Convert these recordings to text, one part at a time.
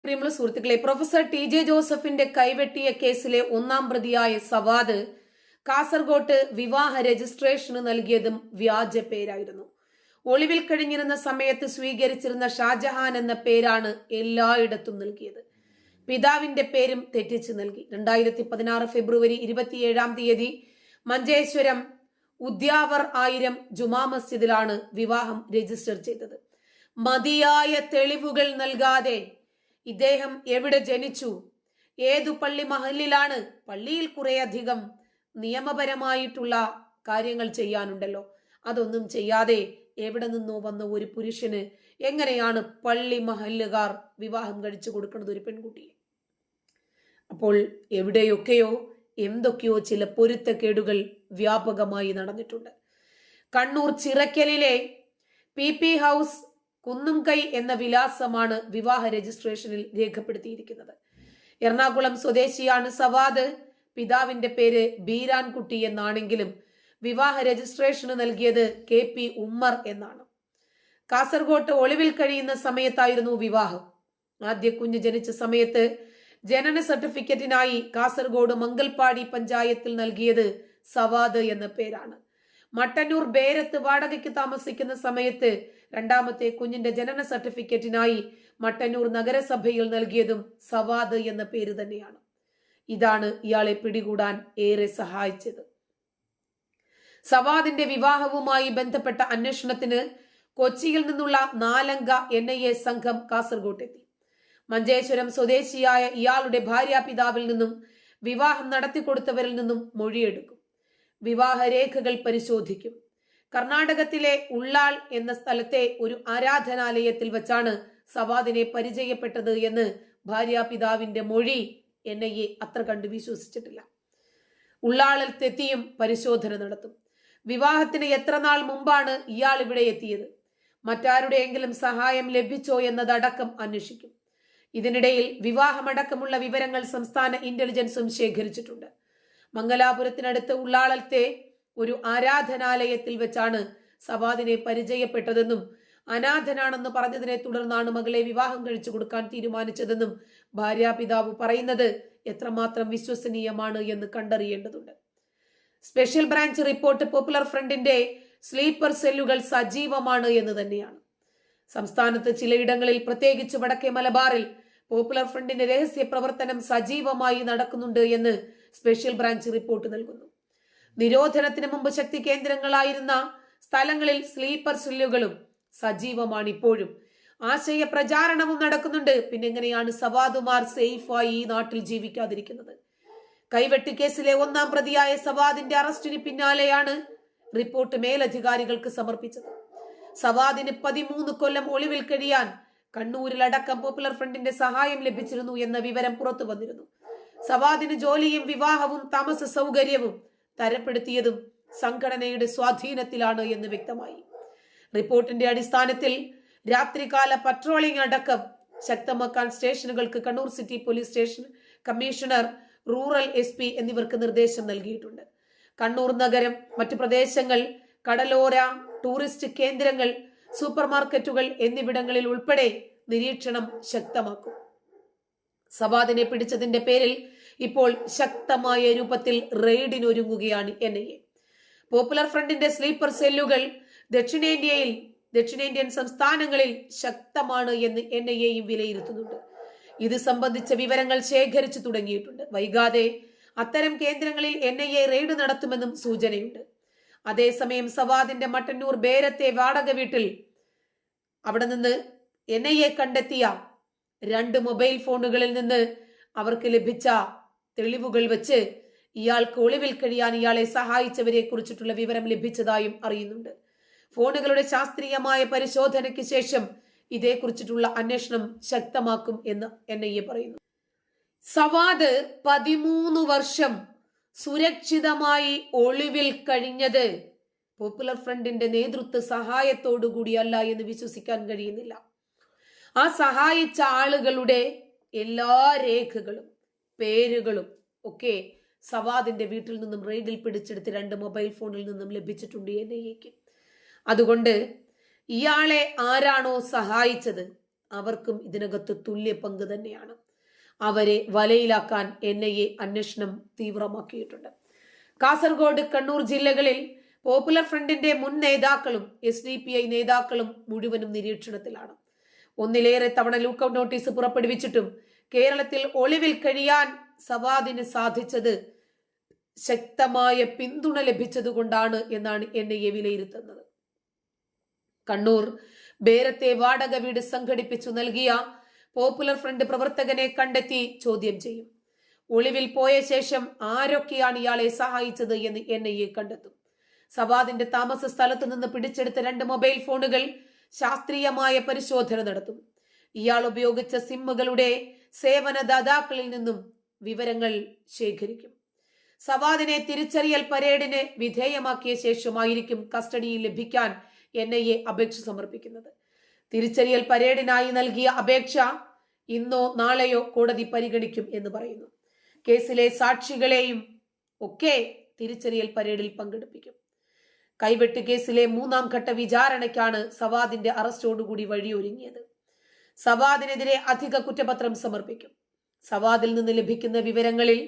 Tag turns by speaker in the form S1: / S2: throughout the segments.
S1: പ്രിയമുള്ള സുഹൃത്തുക്കളെ, professor TJ. ജോസഫിന്റെ കൈവെട്ടിയ കേസിലെ ഒന്നാം പ്രതിയായ സവാദ് കാസർഗോട്ട് വിവാഹ രജിസ്ട്രേഷന് നൽകിയതും വ്യാജ പേരായിരുന്നു. ഒളിവിൽ കഴിഞ്ഞിരുന്ന സമയത്ത് സ്വീകരിച്ചിരുന്ന ഷാജഹാൻ എന്ന പേരാണ് എല്ലായിടത്തും നൽകിയത്. പിതാവിന്റെ പേരും തെറ്റിച്ച് നൽകി. 2016 ഫെബ്രുവരി 27 മഞ്ചേശ്വരം ഉദ്യാവർ 1000 ജുമാ മസ്ജിദിലാണ് വിവാഹം രജിസ്റ്റർ ചെയ്തത്. മതിയായ തെളിവുകൾ നൽകാതെ ഇദ്ദേഹം എവിടെ ജനിച്ചു, ഏതു പള്ളി മഹലിലാണ്, പള്ളിയിൽ കുറേയധികം നിയമപരമായിട്ടുള്ള കാര്യങ്ങൾ ചെയ്യാനുണ്ടല്ലോ, അതൊന്നും ചെയ്യാതെ എവിടെ നിന്നോ വന്ന ഒരു പുരുഷന് എങ്ങനെയാണ് പള്ളി മഹല്ലുകാർ വിവാഹം കഴിച്ചു കൊടുക്കുന്നത് ഒരു പെൺകുട്ടിയെ? അപ്പോൾ എവിടെയൊക്കെയോ എന്തൊക്കെയോ ചില പൊരുത്തക്കേടുകൾ വ്യാപകമായി നടന്നിട്ടുണ്ട്. കണ്ണൂർ ചിറക്കലിലെ PP ഹൗസ് കുന്നുംകൈ എന്ന വിലാസമാണ് വിവാഹ രജിസ്ട്രേഷനിൽ രേഖപ്പെടുത്തിയിരിക്കുന്നത്. എറണാകുളം സ്വദേശിയാണ് സവാദ്. പിതാവിന്റെ പേര് ബീരാൻകുട്ടി എന്നാണെങ്കിലും വിവാഹ രജിസ്ട്രേഷന് നൽകിയത് KP ഉമ്മർ എന്നാണ്. കാസർഗോട്ട് ഒളിവിൽ കഴിയുന്ന സമയത്തായിരുന്നു വിവാഹം. ആദ്യ കുഞ്ഞ് ജനിച്ച സമയത്ത് ജനന സർട്ടിഫിക്കറ്റിനായി കാസർഗോഡ് മംഗൽപാടി പഞ്ചായത്തിൽ നൽകിയത് സവാദ് എന്ന പേരാണ്. മട്ടന്നൂർ ബേരത്ത് വാടകയ്ക്ക് താമസിക്കുന്ന സമയത്ത് രണ്ടാമത്തെ കുഞ്ഞിന്റെ ജനന സർട്ടിഫിക്കറ്റിനായി മട്ടന്നൂർ നഗരസഭയിൽ നൽകിയതും സവാദ് എന്ന പേര് തന്നെയാണ്. ഇതാണ് ഇയാളെ പിടികൂടാൻ ഏറെ സഹായിച്ചത്. സവാദിന്റെ വിവാഹവുമായി ബന്ധപ്പെട്ട അന്വേഷണത്തിന് കൊച്ചിയിൽ നിന്നുള്ള 4 അംഗ NIA സംഘം കാസർഗോട്ടെത്തി. മഞ്ചേശ്വരം സ്വദേശിയായ ഇയാളുടെ ഭാര്യാപിതാവിൽ നിന്നും വിവാഹം നടത്തിക്കൊടുത്തവരിൽ നിന്നും മൊഴിയെടുക്കും. വിവാഹരേഖകൾ പരിശോധിക്കും. കർണാടകത്തിലെ ഉള്ളാൾ എന്ന സ്ഥലത്തെ ഒരു ആരാധനാലയത്തിൽ വെച്ചാണ് സവാദിനെ പരിചയപ്പെട്ടത് എന്ന് ഭാര്യാപിതാവിന്റെ മൊഴി NIA അത്ര കണ്ട് വിശ്വസിച്ചിട്ടില്ല. ഉള്ളാളിൽ തെത്തിയും പരിശോധന നടത്തും. വിവാഹത്തിന് എത്ര നാൾ മുമ്പാണ് ഇയാൾ ഇവിടെ എത്തിയത്, മറ്റാരുടെയെങ്കിലും സഹായം ലഭിച്ചോ എന്നതടക്കം അന്വേഷിക്കും. ഇതിനിടയിൽ വിവാഹമടക്കമുള്ള വിവരങ്ങൾ സംസ്ഥാന ഇന്റലിജൻസും ശേഖരിച്ചിട്ടുണ്ട്. മംഗലാപുരത്തിനടുത്ത് ഉള്ളാളത്തെ ഒരു ആരാധനാലയത്തിൽ വെച്ചാണ് സവാദിനെ പരിചയപ്പെട്ടതെന്നും അനാഥനാണെന്ന് പറഞ്ഞതിനെ തുടർന്നാണ് മകളെ വിവാഹം കഴിച്ചു കൊടുക്കാൻ തീരുമാനിച്ചതെന്നും ഭാര്യാപിതാവ് പറയുന്നത് എത്രമാത്രം വിശ്വസനീയമാണ് എന്ന് കണ്ടറിയേണ്ടതുണ്ട്. സ്പെഷ്യൽ ബ്രാഞ്ച് റിപ്പോർട്ട് പോപ്പുലർ ഫ്രണ്ടിന്റെ സ്ലീപ്പർ സെല്ലുകൾ സജീവമാണ് എന്ന് തന്നെയാണ്. സംസ്ഥാനത്ത് ചിലയിടങ്ങളിൽ, പ്രത്യേകിച്ച് വടക്കേ മലബാറിൽ പോപ്പുലർ ഫ്രണ്ടിന്റെ രഹസ്യ പ്രവർത്തനം സജീവമായി നടക്കുന്നുണ്ട് എന്ന് സ്പെഷ്യൽ ബ്രാഞ്ച് റിപ്പോർട്ട് നൽകുന്നു. നിരോധനത്തിന് മുമ്പ് ശക്തി കേന്ദ്രങ്ങളായിരുന്ന സ്ഥലങ്ങളിൽ സ്ലീപ്പർ സെല്ലുകളും സജീവമാണ് ഇപ്പോഴും. ആശയ പ്രചാരണവും നടക്കുന്നുണ്ട്. പിന്നെ എങ്ങനെയാണ് സവാദുമാർ സേഫായി ഈ നാട്ടിൽ ജീവിക്കാതിരിക്കുന്നത്? കൈവെട്ടി കേസിലെ ഒന്നാം പ്രതിയായ സവാദിന്റെ അറസ്റ്റിന് പിന്നാലെയാണ് റിപ്പോർട്ട് മേലധികാരികൾക്ക് സമർപ്പിച്ചത്. സവാദിന് 13 കൊല്ലം ഒളിവിൽ കഴിയാൻ കണ്ണൂരിലടക്കം പോപ്പുലർ ഫ്രണ്ടിന്റെ സഹായം ലഭിച്ചിരുന്നു എന്ന വിവരം പുറത്തു വന്നിരുന്നു. സവാദിന് ജോലിയും വിവാഹവും താമസ സൗകര്യവും തരപ്പെടുത്തിയതും സംഘടനയുടെ സ്വാധീനത്തിലാണ് എന്ന് വ്യക്തമായി. റിപ്പോർട്ടിന്റെ അടിസ്ഥാനത്തിൽ രാത്രികാല പട്രോളിംഗ് അടക്കം ശക്തമാക്കാൻ സ്റ്റേഷനുകൾക്ക് Kannur city police station commissioner, rural SP എന്നിവർക്ക് നിർദ്ദേശം നൽകിയിട്ടുണ്ട്. കണ്ണൂർ നഗരം, മറ്റു പ്രദേശങ്ങൾ, കടലോര ടൂറിസ്റ്റ് കേന്ദ്രങ്ങൾ, സൂപ്പർ മാർക്കറ്റുകൾ എന്നിവിടങ്ങളിൽ ഉൾപ്പെടെ നിരീക്ഷണം ശക്തമാക്കും. സവാദിനെ പിടിച്ചതിന്റെ പേരിൽ ഇപ്പോൾ ശക്തമായ രൂപത്തിൽ റെയ്ഡിനൊരുങ്ങുകയാണ് NIA. പോപ്പുലർ ഫ്രണ്ടിന്റെ സ്ലീപ്പർ സെല്ലുകൾ ദക്ഷിണേന്ത്യൻ സംസ്ഥാനങ്ങളിൽ ശക്തമാണ് എന്ന് NIAയും വിലയിരുത്തുന്നുണ്ട്. ഇത് സംബന്ധിച്ച വിവരങ്ങൾ ശേഖരിച്ചു തുടങ്ങിയിട്ടുണ്ട്. വൈകാതെ അത്തരം കേന്ദ്രങ്ങളിൽ NIA റെയ്ഡ് നടത്തുമെന്നും സൂചനയുണ്ട്. അതേസമയം സവാദിന്റെ മട്ടന്നൂർ ബേരത്തെ വാടക വീട്ടിൽ അവിടെ നിന്ന് NIA കണ്ടെത്തിയ 2 മൊബൈൽ ഫോണുകളിൽ നിന്ന് അവർക്ക് ലഭിച്ച തെളിവുകൾ വെച്ച് ഇയാൾക്ക് ഒളിവിൽ കഴിയാൻ ഇയാളെ സഹായിച്ചവരെ കുറിച്ചിട്ടുള്ള വിവരം ലഭിച്ചതായും അറിയുന്നുണ്ട്. ഫോണുകളുടെ ശാസ്ത്രീയമായ പരിശോധനയ്ക്ക് ശേഷം ഇതേക്കുറിച്ചിട്ടുള്ള അന്വേഷണം ശക്തമാക്കും എന്ന് NIA പറയുന്നു. സവാദ് 13 വർഷം സുരക്ഷിതമായി ഒളിവിൽ കഴിഞ്ഞത് പോപ്പുലർ ഫ്രണ്ടിന്റെ നേതൃത്വ സഹായത്തോടു കൂടിയല്ല എന്ന് വിശ്വസിക്കാൻ കഴിയുന്നില്ല. ആ സഹായിച്ച ആളുകളുടെ എല്ലാ രേഖകളും പേരുകളും ഒക്കെ സവാദിന്റെ വീട്ടിൽ നിന്നും റെയ്ഡിൽ പിടിച്ചെടുത്ത് 2 മൊബൈൽ ഫോണിൽ നിന്നും ലഭിച്ചിട്ടുണ്ട് NIAക്ക്. അതുകൊണ്ട് ഇയാളെ ആരാണോ സഹായിച്ചത് അവർക്കും ഇതിനകത്ത് തുല്യ പങ്ക് തന്നെയാണ്. അവരെ വലയിലാക്കാൻ NIA അന്വേഷണം തീവ്രമാക്കിയിട്ടുണ്ട്. കാസർഗോഡ്, കണ്ണൂർ ജില്ലകളിൽ പോപ്പുലർ ഫ്രണ്ടിന്റെ മുൻ നേതാക്കളും SDPI നേതാക്കളും മുഴുവനും നിരീക്ഷണത്തിലാണ്. ഒന്നിലേറെ തവണ ലൂക്കൌട്ട് നോട്ടീസ് പുറപ്പെടുവിച്ചിട്ടും കേരളത്തിൽ ഒളിവിൽ കഴിയാൻ സവാദിന് സാധിച്ചത് ശക്തമായ പിന്തുണ ലഭിച്ചതുകൊണ്ടാണ് എന്നാണ് NIA വിലയിരുത്തുന്നത്. കണ്ണൂർ ബേരത്തെ വാടക വീട് സംഘടിപ്പിച്ചു നൽകിയ പോപ്പുലർ ഫ്രണ്ട് പ്രവർത്തകനെ കണ്ടെത്തി ചോദ്യം ചെയ്യും. ഒളിവിൽ പോയ ശേഷം ആരൊക്കെയാണ് ഇയാളെ സഹായിച്ചത് എന്ന് NIA കണ്ടെത്തും. സവാദിന്റെ താമസ സ്ഥലത്തു നിന്ന് പിടിച്ചെടുത്ത 2 മൊബൈൽ ഫോണുകൾ ശാസ്ത്രീയമായ പരിശോധന നടത്തും. ഇയാൾ ഉപയോഗിച്ച സിമ്മുകളുടെ സേവനദാതാക്കളിൽ നിന്നും വിവരങ്ങൾ ശേഖരിക്കും. സവാദിനെ തിരിച്ചറിയൽ പരേഡിന് വിധേയമാക്കിയ ശേഷമായിരിക്കും കസ്റ്റഡിയിൽ ലഭിക്കാൻ NIA അപേക്ഷ സമർപ്പിക്കുന്നത്. തിരിച്ചറിയൽ പരേഡിനായി നൽകിയ അപേക്ഷ ഇന്നോ നാളെയോ കോടതി പരിഗണിക്കും എന്ന് പറയുന്നു. കേസിലെ സാക്ഷികളെയും ഒക്കെ തിരിച്ചറിയൽ പരേഡിൽ പങ്കെടുപ്പിക്കും. കൈവെട്ട് കേസിലെ 3ാം ഘട്ട വിചാരണയ്ക്കാണ് സവാദിന്റെ അറസ്റ്റോടുകൂടി വഴിയൊരുങ്ങിയത്. സവാദിനെതിരെ അധിക കുറ്റപത്രം സമർപ്പിക്കും. സവാദിൽ നിന്ന് ലഭിക്കുന്ന വിവരങ്ങളിൽ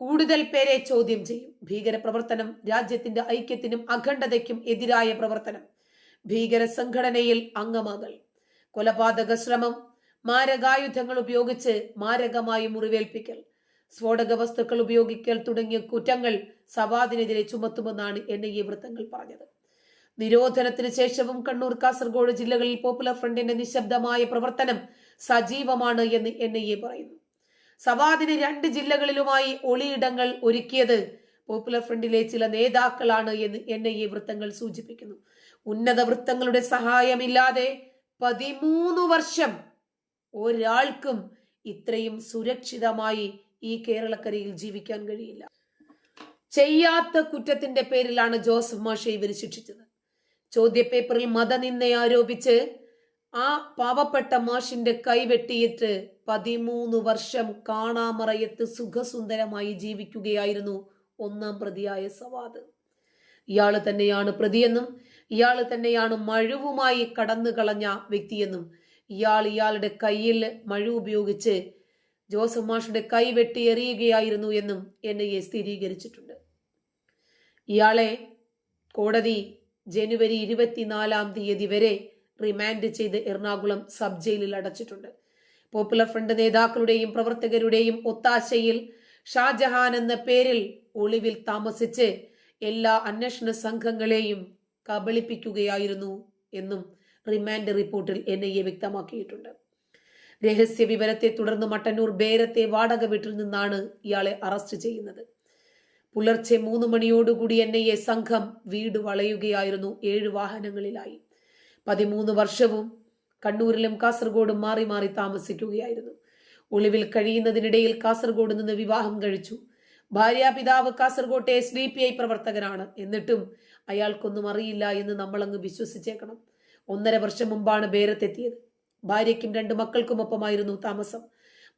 S1: കൂടുതൽ പേരെ ചോദ്യം ചെയ്യും. ഭീകരപ്രവർത്തനം, രാജ്യത്തിന്റെ ഐക്യത്തിനും അഖണ്ഡതയ്ക്കും എതിരായ പ്രവർത്തനം, ഭീകര സംഘടനയിൽ അംഗമാകൽ, കൊലപാതക ശ്രമം, മാരകായുധങ്ങൾ ഉപയോഗിച്ച് മാരകമായി മുറിവേൽപ്പിക്കൽ, സ്ഫോടക വസ്തുക്കൾ ഉപയോഗിക്കൽ തുടങ്ങിയ കുറ്റങ്ങൾ സവാദിനെതിരെ ചുമത്തുമെന്നാണ് NIA വൃത്തങ്ങൾ പറഞ്ഞത്. നിരോധനത്തിന് ശേഷവും കണ്ണൂർ, കാസർഗോഡ് ജില്ലകളിൽ പോപ്പുലർ ഫ്രണ്ടിന്റെ നിശബ്ദമായ പ്രവർത്തനം സജീവമാണ് എന്ന് NIA പറയുന്നു. സവാദിന് 2 ജില്ലകളിലുമായി ഒളിയിടങ്ങൾ ഒരുക്കിയത് പോപ്പുലർ ഫ്രണ്ടിലെ ചില നേതാക്കളാണ് എന്ന് NIA വൃത്തങ്ങൾ സൂചിപ്പിക്കുന്നു. ഉന്നത വൃത്തങ്ങളുടെ സഹായമില്ലാതെ 13 വർഷം ഒരാൾക്കും ഇത്രയും സുരക്ഷിതമായി ഈ കേരളക്കരയിൽ ജീവിക്കാൻ കഴിയില്ല. ചെയ്യാത്ത കുറ്റത്തിന്റെ പേരിലാണ് ജോസഫ് മാഷെ ഇവർ ശിക്ഷിച്ചത്. ചോദ്യപേപ്പറിൽ മതനിന്ദ ആരോപിച്ച് ആ പാവപ്പെട്ട മാഷിന്റെ കൈവെട്ടിയിട്ട് 13 വർഷം കാണാമറയത്ത് സുഖസുന്ദരമായി ജീവിക്കുകയായിരുന്നു 1ാം പ്രതിയായ സവാദ്. ഇയാള് തന്നെയാണ് പ്രതിയെന്നും ഇയാള് തന്നെയാണ് മഴുവുമായി കടന്നു കളഞ്ഞ വ്യക്തിയെന്നും ഇയാളുടെ കയ്യിൽ മഴു ഉപയോഗിച്ച് ജോസഫ് മാഷിന്റെ കൈ വെട്ടി എറിയുകയായിരുന്നു എന്നും NIA സ്ഥിരീകരിച്ചിട്ടുണ്ട്. ഇയാളെ കോടതി ജനുവരി 24-ാം തീയതി വരെ റിമാൻഡ് ചെയ്ത് എറണാകുളം സബ് ജയിലിൽ അടച്ചിട്ടുണ്ട്. പോപ്പുലർ ഫ്രണ്ട് നേതാക്കളുടെയും പ്രവർത്തകരുടെയും ഒത്താശയിൽ ഷാജഹാൻ എന്ന പേരിൽ ഒളിവിൽ താമസിച്ച് എല്ലാ അന്വേഷണ സംഘങ്ങളെയും കബളിപ്പിക്കുകയായിരുന്നു എന്നും റിമാൻഡ് റിപ്പോർട്ടിൽ NIA വ്യക്തമാക്കിയിട്ടുണ്ട്. രഹസ്യ വിവരത്തെ തുടർന്ന് മട്ടന്നൂർ ബേരത്തെ വാടക വീട്ടിൽ നിന്നാണ് ഇയാളെ അറസ്റ്റ് ചെയ്യുന്നത്. പുലർച്ചെ 3 മണിയോടുകൂടി NIA സംഘം വീട് വളയുകയായിരുന്നു. 7 വാഹനങ്ങളിലായി. 13 വർഷവും കണ്ണൂരിലും കാസർഗോഡും മാറി മാറി താമസിക്കുകയായിരുന്നു. ഒളിവിൽ കഴിയുന്നതിനിടയിൽ കാസർഗോഡ് നിന്ന് വിവാഹം കഴിച്ചു. ഭാര്യാപിതാവ് കാസർഗോട്ടെ SDPI പ്രവർത്തകനാണ്. എന്നിട്ടും അയാൾക്കൊന്നും അറിയില്ല എന്ന് നമ്മളങ്ങ് വിശ്വസിച്ചേക്കണം. 1.5 വർഷം മുമ്പാണ് ബേരത്തെത്തിയത്. ഭാര്യയ്ക്കും 2 മക്കൾക്കുമൊപ്പമായിരുന്നു താമസം.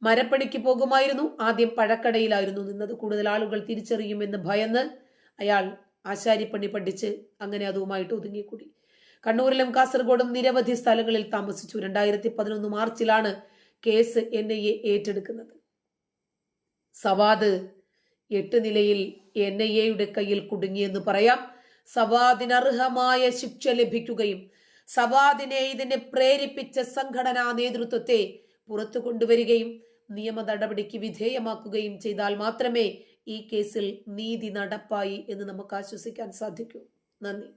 S1: മരപ്പണിക്ക് പോകുമായിരുന്നു. ആദ്യം പഴക്കടയിലായിരുന്നു നിന്നത്. കൂടുതൽ ആളുകൾ തിരിച്ചറിയുമെന്ന് ഭയന്ന് അയാൾ ആശാരിപ്പണി പഠിച്ച് അങ്ങനെ അതുമായിട്ട് ഒതുങ്ങിക്കൂടി. കണ്ണൂരിലും കാസർഗോഡും നിരവധി സ്ഥലങ്ങളിൽ താമസിച്ചു. 2011 മാർച്ചിലാണ് കേസ് NIA ഏറ്റെടുക്കുന്നത്. സവാദ് 8 നിലയിൽ NIAയുടെ കയ്യിൽ കുടുങ്ങിയെന്ന് പറയാം. സവാദിന് അർഹമായ ശിക്ഷ ലഭിക്കുകയും സവാദിനെ ഇതിനെ പ്രേരിപ്പിച്ച സംഘടനാ നേതൃത്വത്തെ പുറത്തു കൊണ്ടുവരികയും നിയമ നടപടിക്ക് വിധേയമാക്കുകയും ചെയ്താൽ മാത്രമേ ഈ കേസിൽ നീതി നടപ്പായി എന്ന് നമുക്ക് ആശ്വസിക്കാൻ സാധിക്കൂ. നന്ദി.